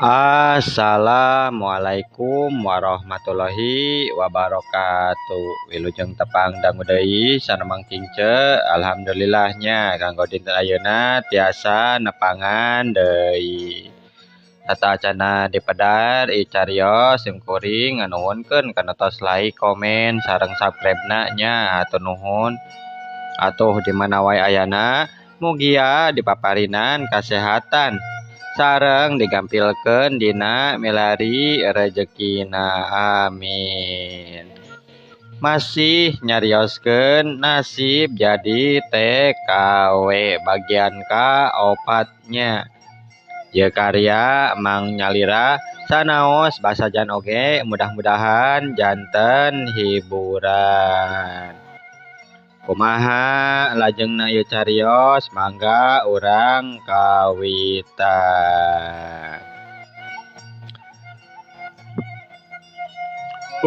Assalamualaikum warahmatullahi wabarakatuh. Wilujeng tepang dangu deui sanemang kince. Alhamdulillahnya kanggo dinten ayeuna tiasa nepangan deui. Tatacana dipedar icarios simkuring nganuhunkeun kana tos like, komen, sareng subscribe-na nya hatur nuhun. Atuh di mana wae ayana mugia dipaparinan kasehatan sareng digampilkeun dina milari rezekina, amin. Masih nyarioskeun nasib jadi TKW bagian ka-4-nya. Ieu karya Mang Nyalira sanaos basajan oge mudah-mudahan janten hiburan. Kumaha lajengna ieu carios mangga urang kawitan.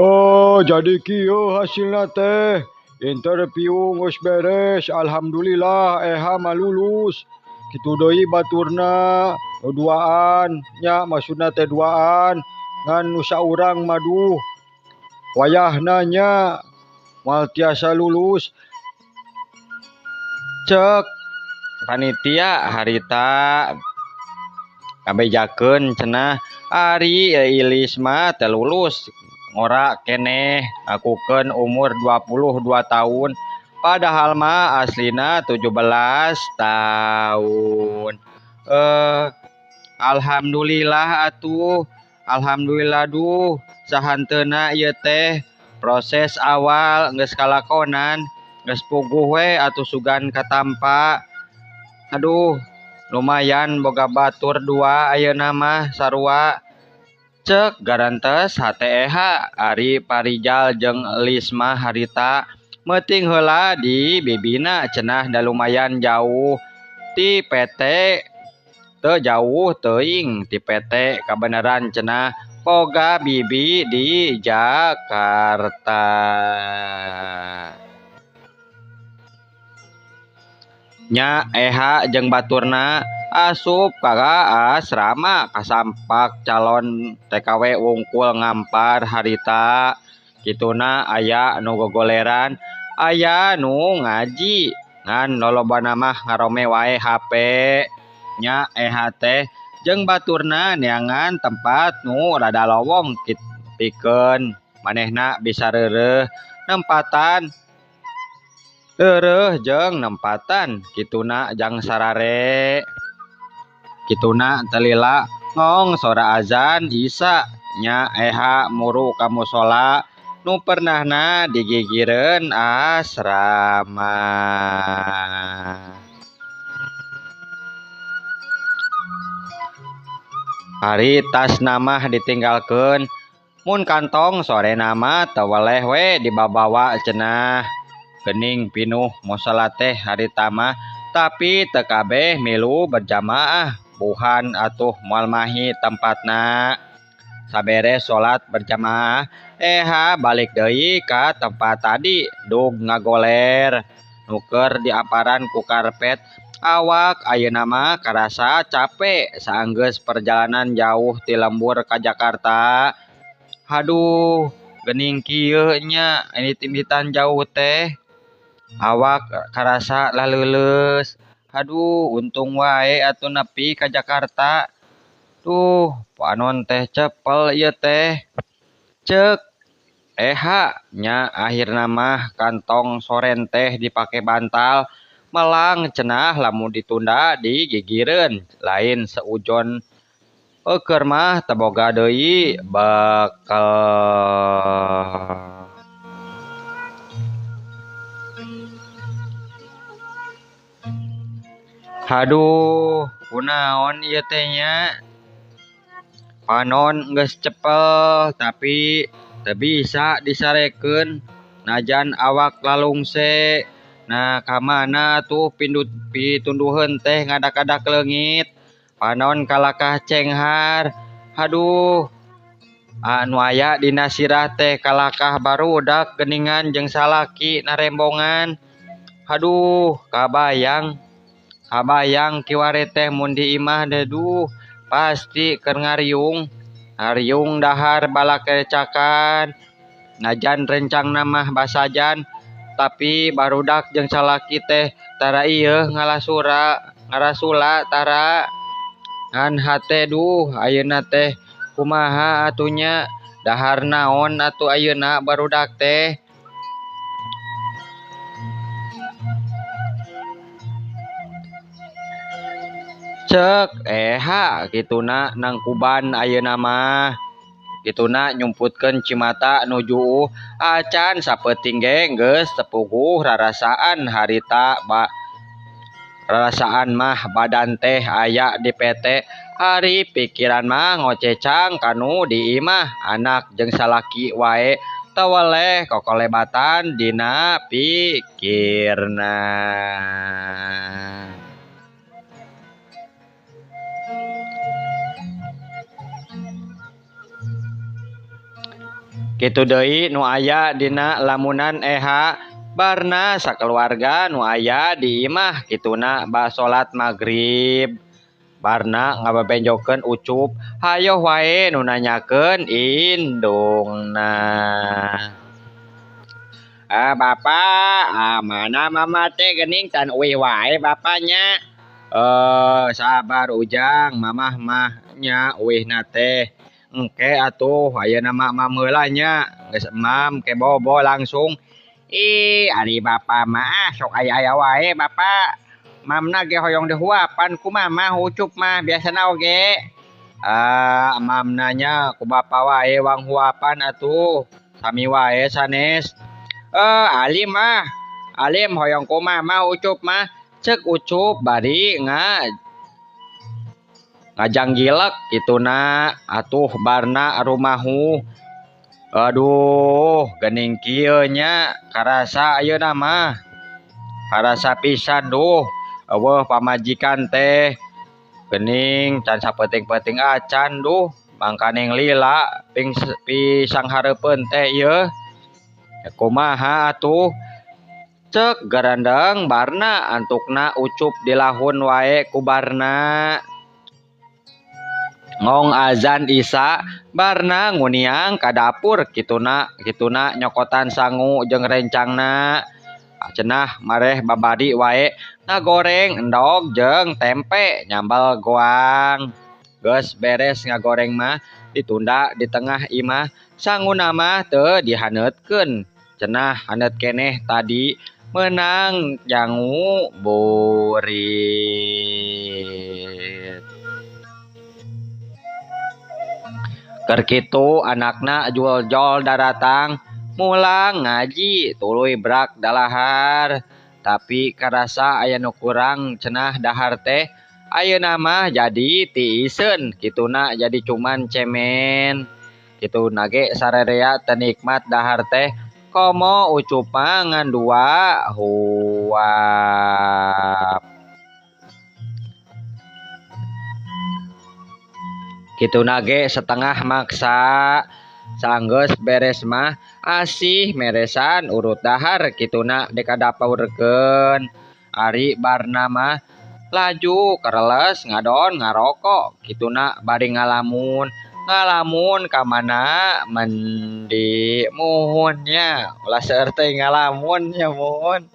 Oh, jadi kieu hasilna teh. Interview geus beres, alhamdulillah eha mah lulus. Kitu deui baturna nu duaan nya maksudna teh duaan ngan nu saurang mah duh. Wayahna nya moal tiasa lulus. Cek panitia harita kabejakeun cenah ari Ilis mah teu lulus ngora keneh ngakukeun umur 22 tahun padahal mah aslina 17 tahun. Alhamdulillah atuh, alhamdulillah duh sahanteuna ieu teh proses awal geus kalakonan. Geus puguh we atuh sugan katampa. Aduh, lumayan boga batur 2 ayeuna mah sarua. Cek garantes HTEH Ari Parijal jeung Lisma harita meuting heula di bibina cenah da lumayan jauh ti PT. Teu jauh teuing ti PT kabeneran cenah boga bibi di Jakarta. Nya EH jeung baturna asup ka asrama kasampak calon TKW wungkul ngampar harita. Kituna aya nu gogoleran, aya nu ngaji ngan lolobana mah ngarome wae HP. Nya EH teh jeung baturna neangan tempat nu rada lowong pikeun manehna bisa reureuh nempatan. Jeung nempatan kituna jang sarare. Kituna telila ngong sora azan Isya. Nya EH muru ka mushola nu pernahna digigireun asrama. Hari tas namah ditinggalkeun mun kantong sore nama teu weleh we dibabawa cenah. Geuning pinuh mushola teh harita mah tapi teu kabeh milu berjamaah. Buhan atuh moal mahi tempatna. Sabere salat berjamaah EH balik deui ka tempat tadi dug ngagoler. Nuker diamparan ku karpet awak ayeuna mah karasa capek saenggeus perjalanan jauh ti lembur ka Jakarta. Haduh, geuning kieu nya imit-imitan jauh teh. Awak karasa laleuleus. Haduh, untung wae atuh nepi ka Jakarta. Duh, panon teh cepel ieu teh. Ceuk EH nya akhirna mah kantong soren teh dipake bantal. Melang cenah lamun ditunda digigireun lain seujon. Keur mah teu boga deui bekel. Haduh, kunaon ieu teh nya? Panon geus cepel tapi teu bisa disarekeun najan awak lalungse. Nah, kamana atuh pitunduheun teh ngadak-adak leungit. Panon kalakah cenghar. Haduh, anu aya dina sirah teh kalakah barudak geuningan jeung salaki narembongan. Haduh, kabayang kiwari teh mun di imah deh duh pasti keur ngariung dahar balak kerecakan najan rencang namah basajan tapi barudak jeung salaki teh tara ieu ngarasula tara ngan hate duh ayeuna teh kumaha atunya dahar naon atuh ayeuna barudak teh. Cek eha kituna nangkuban ayeuna mah kituna nyumputkeun cimata nuju acan sapeting ge geus tepuguh rarasaan harita rarasaan mah badan teh aya di PT hari pikiran mah ngocecang kanu di imah anak jeung salaki wae teu weleh kokolebatan dina pikirna. Kitu deui nu aya dina lamunan eha barna sakeluarga nu aya di imah kituna salat magrib barna ngabebenjokeun ucup hayo wae nu nanyakeun indungna. Bapak, mana mama teh geuning tan uih wae bapaknya. Sabar ujang, mamah mah nya uihna teh. Engke atuh ayeuna mah heula nya, geus emam ke bobo langsung. Ari bapa mah sok aya-aya wae bapak. Mamna ge hoyong dihuapan ku mamah ucup mah biasana oge. Mamna nya ku bapa wae wang huapan atuh. Sami wae sanes. Alim hoyong ku mamah ucup mah cek ucup bari ngajanggilek kituna atuh barna rumahu. Aduh geuning kieu nya karasa ayeuna mah karasa pisan duh eueuh pamajikan teh geuning can sapeting-peting acan duh mangkaneng lila pisang hareupeun teh ieu kumaha atuh cek garandeng barna antukna ucup dilahun wae ku barna. Ngong azan isya barna nguniang ka dapur kituna nyokotan sangu jeung rencangna cenah mareh babadi wae ngagoreng endog jeung tempe nyambal goang. Geus beres ngagoreng mah ditunda di tengah imah sanguna mah teu dihaneutkeun cenah haneut keneh tadi meunang jangu burit. Keur kitu anakna jol-jol daratang mulang ngaji tuluy brak dalahar tapi karasa aya nu kurang cenah dahar teh ayeuna mah jadi tiiseun kituna jadi cuman cemen kituna ge sarerea teu nikmat dahar teh komo ucup mah ngan dua huap. Kituna ge setengah maksa sanggeus beres mah asih meresan urut dahar kituna dikadapaurkeun ari barna mah laju kareles ngadon ngarokok kituna bari ngalamun ka mana mendi muhun nya ulah seueur teh ngalamun nya muhun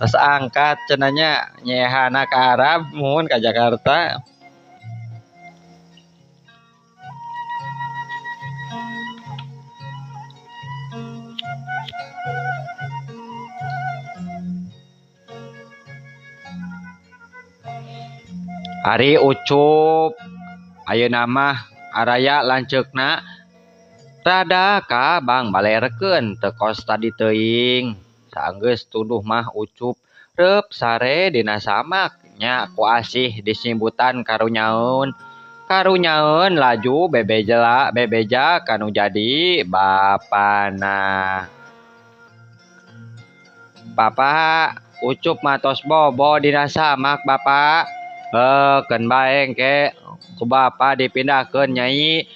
tos angkat cenah nya nyehana ka Arab muhun ka Jakarta. Ari ucup ayeuna mah araya lanceukna rada ka bang balerkeun teu kos tadi teuing saenggeus tuduh mah ucup reup sare dina samak nya ku asih disimbutan karunyaeun laju bebeja kanu jadi bapana. Bapak ucup mah tos bobo dina samak bapak. Keun bae engke ku bapa dipindahkeun nyai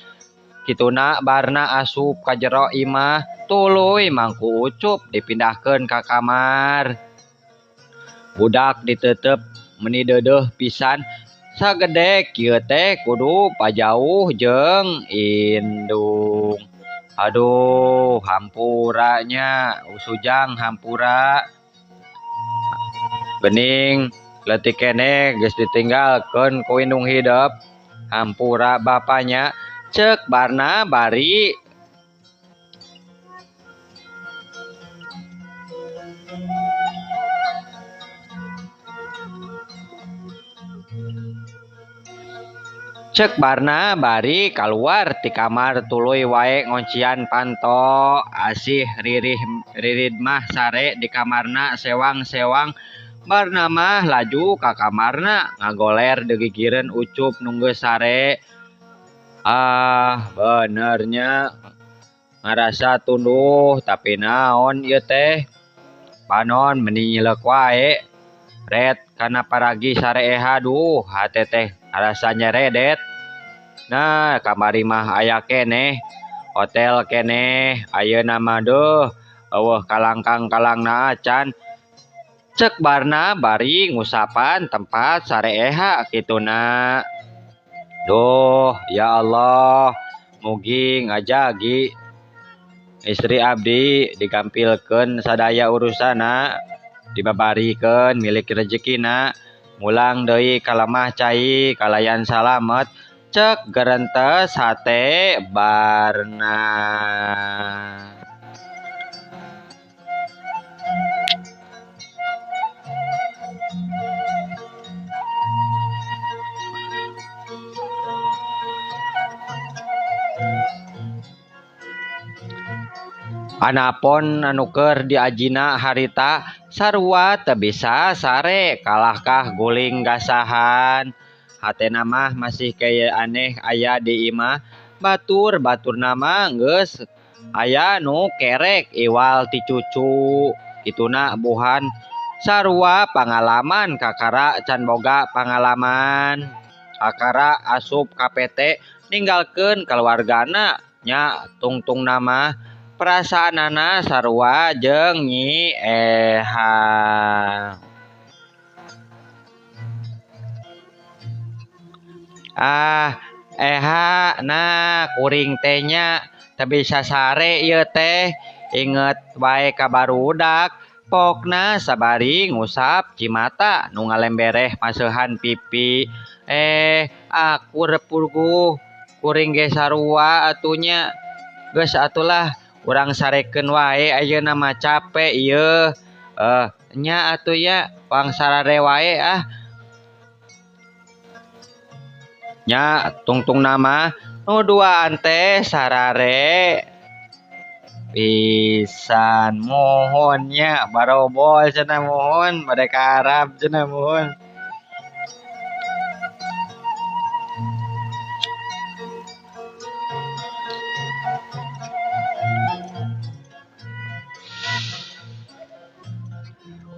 kituna barna asup ka jero imah tuluy mangku ucup dipindahkeun ka kamar budak diteuteup meuni deudeuh pisan sagede kieu teh kudu pajauh jeung indung. Aduh, hampuranya usujang hampura. Gening leutik keneh geus ditinggalkeun ku indung hideep. Hampura bapanya ceuk barna bari. Ceuk barna bari kaluar ti kamar tuluy wae ngoncian panto. Asih ririd mah sare di kamarna sewang-sewang. Barna mah laju ka kamarna ngagoler degigireun ucup nu geus sare. Benernya ngarasa tunduh tapi naon ieu teh? Panon meni nyileuk wae. Red kana paragi sare eha duh hate teh rasa nyeredet. Nah, kamari mah aya keneh. Hotel keneh. Ayeuna mah deuh eueuh kalangkang-kalangna acan. Ceuk barna bari ngusapan tempat sare eha kituna. Duh, ya Allah. Mugi ngajagi istri abdi digampilkeun sadaya urusana. Dibabarikeun milik rezekina. Mulang deui kalemah cai kalayan salamet. Ceuk gerentes hate barna. Anapun anu keur diajina harita sarua teu bisa sare kalahkah guling gasahan. Hatena mah masih kaya aneh aya di imah. Baturna mah geus aya nu kerek iwal ti cucu. Kituna buhan sarua pangalaman kakara can boga pangalaman. Kakara asup ka PT ninggalkeun keluargana nya tungtungna mah perasaanana sarua jeung Nyi Eha. Eha, nah kuring teh nya teu bisa sare ieu teh. Inget wae ka barudak. Pokna sabari ngusap cimata nu ngalembereh maseuhan pipi. Aku repurguh kuring ge sarua atunya. Geus atulah urang sarekeun wae ayeuna mah capek ieu. Nya atuh ya pang sarare wae ah. Nya tungtungna mah nu duaan teh sarare pisan. Mohon nya barobol cenah mohon bade ka Arab cenah mohon.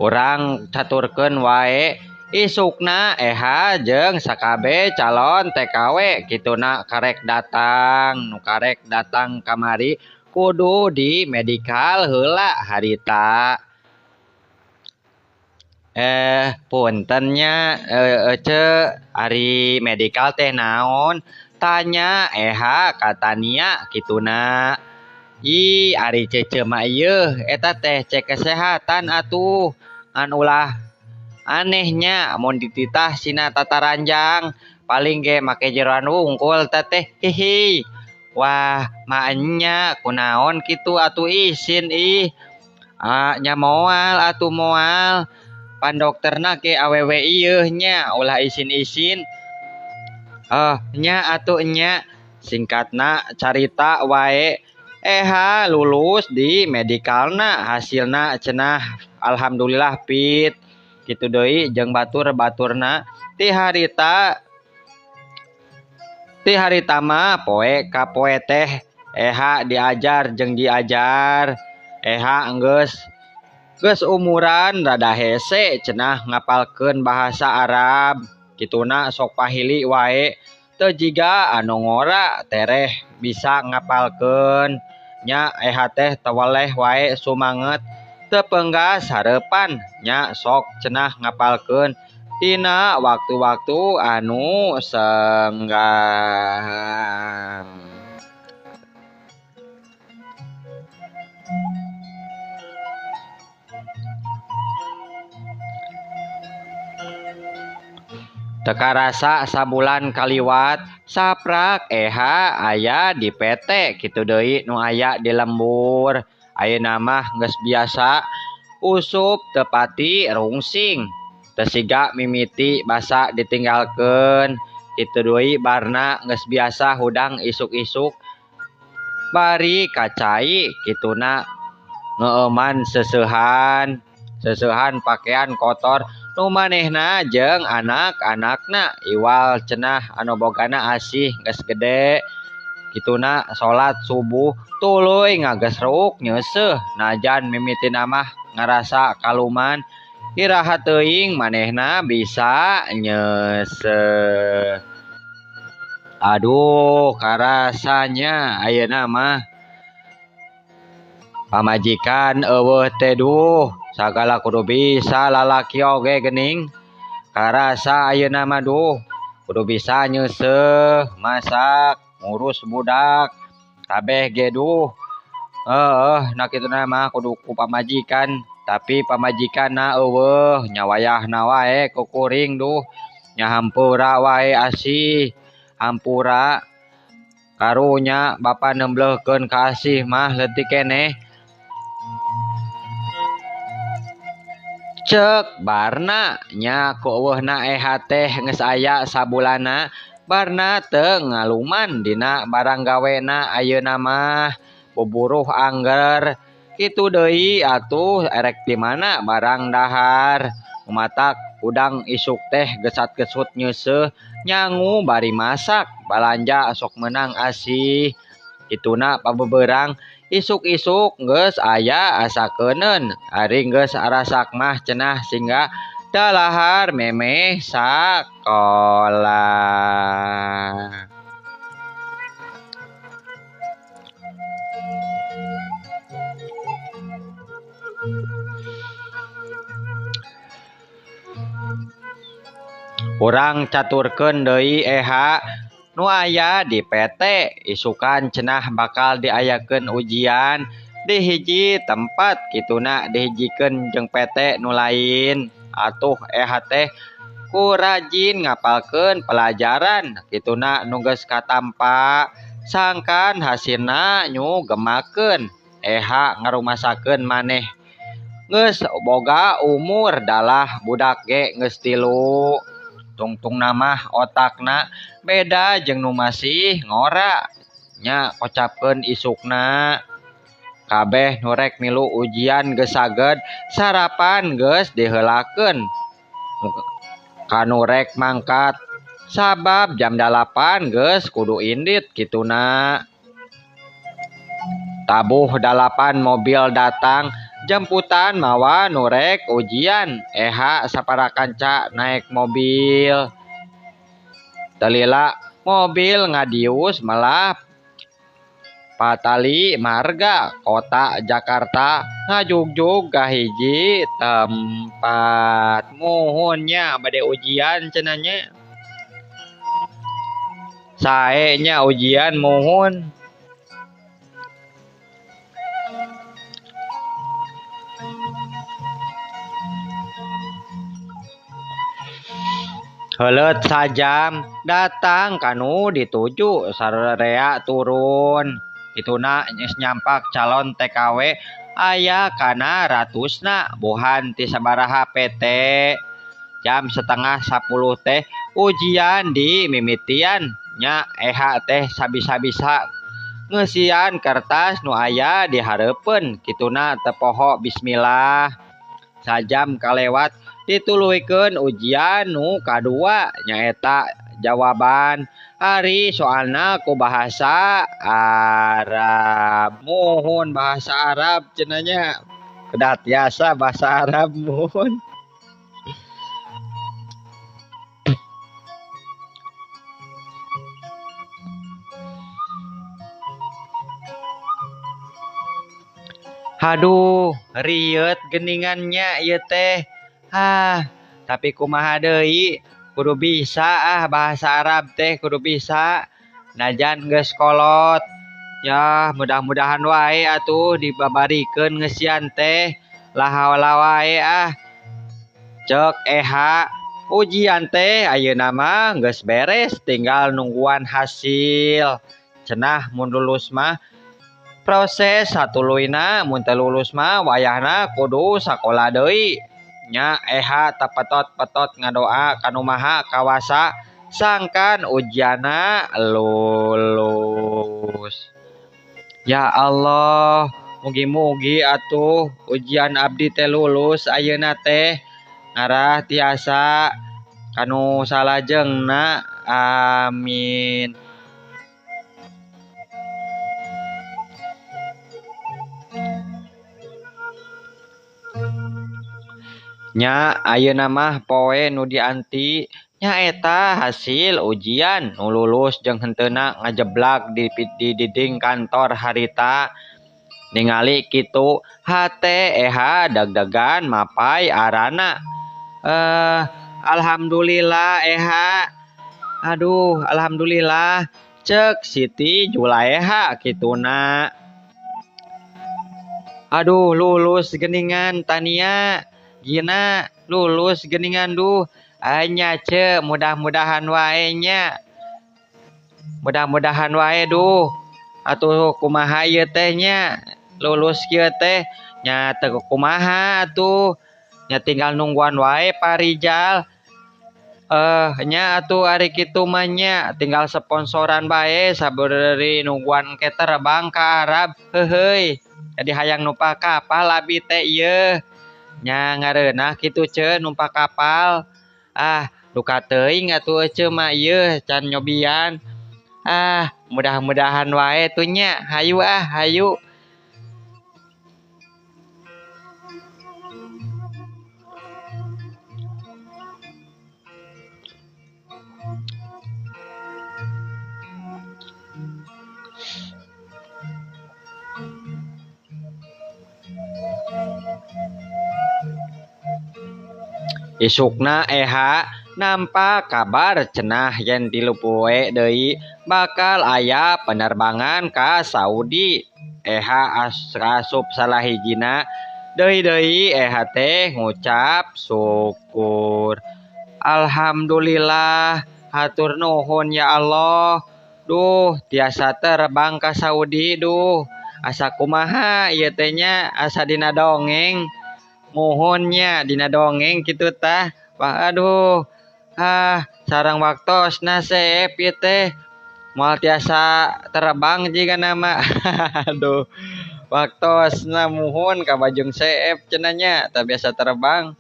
Urang caturkeun wae isukna Eha jeung sakabe calon TKW kituna karek datang. Nu karek datang kamari kudu di medikal heula harita. Punten nya ari medikal teh naon? Tanya Eha ka Tania kituna. Ari cece mah ieu eta teh cek kesehatan atuh. Ngan ulah anehnya mun dititah sina tataranjang paling ge make jeroan wungkul teh hihi. Wah maanya kunaon kitu atuh izin ih. Nya moal atuh moal. Pan dokterna ke awewe ieu nya ulah izin-izin. Nya atuh nya singkatna carita wae. Eha lulus di medikalna hasilna cenah alhamdulillah pit. Kitu deui jeung batur-baturna ti harita mah poe ka poe teh Eha diajar jeung diajar. Eha geus umuran rada hese cenah ngapalkeun bahasa Arab. Kituna sok pahili wae teu jiga anu ngora tereh bisa ngapalkeun. Nya Eha teh teweleh wae sumanget teu peunggas hareupan nya sok cenah ngapalkeun. tina waktu-waktu anu senggang. Teka rasa sabulan kaliwat saprak aya di PT kitu deui nu aya di lembur. Ayeuna mah geus biasa usup teu pati rungsing. Teu siga mimiti basa ditinggalkeun. Kitu deui barna geus biasa hudang isuk-isuk bari kacai kituna ngeuman seseuhan pakaian kotor nu manehna jeung anak-anakna iwal cenah anu bogana asih geus gede kituna salat subuh tuluy ngagesruk nyeuseuh najan mimitina mah ngarasa kaluman iraha teuing manehna bisa nyeuseuh. Aduh karasanya ayeuna mah pamajikan eueuh teh duh sagala kudu bisa lalaki oge geuning. Karasa ayeuna mah duh kudu bisa nyeuseuh, masak, ngurus budak, kabeh ge duh. Na kituna mah kudu ku pamajikan, tapi pamajikanna eueuh nya wayahna wae kukuring duh. Nya hampura wae asih, hampura karunya bapa nembleukeun ka asih mah leutik keneh. Cek barna nya ku eueuhna teh geus aya sabulana barna teu ngaluman dina barang gawena ayeuna mah buburuh angger kitu deui atuh erek di mana barang dahar umatak udang isuk teh gesat-gesut nyeuseuh nyangu bari masak balanja sok meunang asih kituna pabebeurang isuk-isuk geus aya asakeuneun ari geus arasak mah cenah singga dalahar memeh sakola. Urang caturkeun deui nu aya di PT isukan cenah bakal diayakeun ujian di hiji tempat kituna dihijikeun jeung PT nu lain atuh teh ku rajin ngapalkeun pelajaran kituna nu geus katampa sangkan hasilna nyu gemakeun ngarumasakeun maneh geus boga umur dalah budak ge geus 3 tungtungna mah otakna beda jeung nu masih ngora nya kocapkeun isukna kabeh nu rek milu ujian geus saged sarapan geus diheulakeun kanu rek mangkat sabab jam 8 geus kudu indit kituna. Tabuh 8 mobil datang jemputan mawa nu rek ujian saparakanca naek mobil telila mobil ngadius malah patali marga kota Jakarta ngajugjug ka hiji tempat muhunnya bade ujian cenanya sae nya ujian muhun. Heuleut sajam datang kanu dituju sararea turun kituna geus nyampak calon TKW aya kana ratusna bohan ti sabaraha PT jam 9:30 teh ujian di mimitian nya teh sabisa-bisa ngeusian kertas nu aya di hareupeun kituna teu poho bismillah sajam kalewat dituluikeun ujian nu kadua nyaeta jawaban ari soalna ku bahasa Arab muhun bahasa Arab cenanya kedah tiasa bahasa Arab muhun. Haduh rieut geningannya ieu teh Tapi kumaha deui kudu bisa bahasa Arab teh kudu bisa najan geus kolot. Ya mudah-mudahan wae atuh dibabarikeun ngeusian teh lahaula wae Cek ujian teh ayeuna mah geus beres tinggal nungguan hasil. Cenah mun lulus mah proses satuluyna mun teu lulus mah wayahna kudu sakola deui. Nya tepetot-petot ngadoa kanu maha kawasa sangkan ujianna lulus. Ya Allah, mugi-mugi atuh ujian abdi teh lulus ayeuna teh ngarah tiasa kanu salajengna. Amin. Nya ayeuna mah poe nu dianti nyaeta hasil ujian nu lulus jeung henteuna ngajeblak di dinding kantor harita. Ningali kitu hate deg-degan mapai arana. Alhamdulillah aduh alhamdulillah cek Siti Julaiha kituna. Aduh lulus geningan Tania gina lulus geningan duh anya ce mudah-mudahan wae nya. Mudah-mudahan wae duh. Atuh kumaha ieu teh nya lulus kieu teh nya teu kumaha atuh nya tinggal nungguan wae Parijal. Nya atuh ari kitu mah nya tinggal sponsoran bae sabeureuri nungguan ke terbang ka Arab heuheuy. Jadi hayang numpak kapal abi teh ieu. Nya ngareunah kitu ce numpak kapal. Duka teuing atuh ce mah ieu can nyobian. Mudah-mudahan wae tuh nya. Hayu hayu. Isukna nampak kabar cenah yen 3 poe deui bakal aya penerbangan ka Saudi. Asup salah hijina deui teh ngucap syukur. Alhamdulillah hatur nuhun ya Allah. Duh tiasa terbang ka Saudi duh. Asa kumaha ieu teh nya asa dina dongeng. Muhunnya dina dongeng kitu tah. Wah aduh. Sareng waktosna Seep ieu teh. Moal tiasa terbang jiga nama. Aduh. Waktosna muhun ka Bajung Seep cenah nya tah biasa terbang.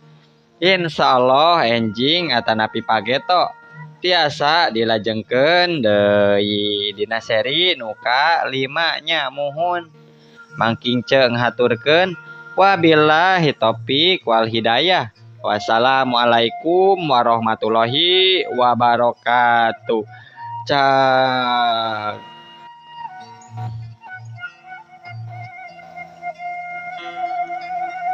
Insyaallah enjing atanapi pageto tiasa dilajengkeun deui dina seri nu ka-5 nya muhun. Mangking ceung ngaturkeun. Wabillahi taufik wal hidayah. Wassalamualaikum warahmatullahi wabarakatuh. Cak.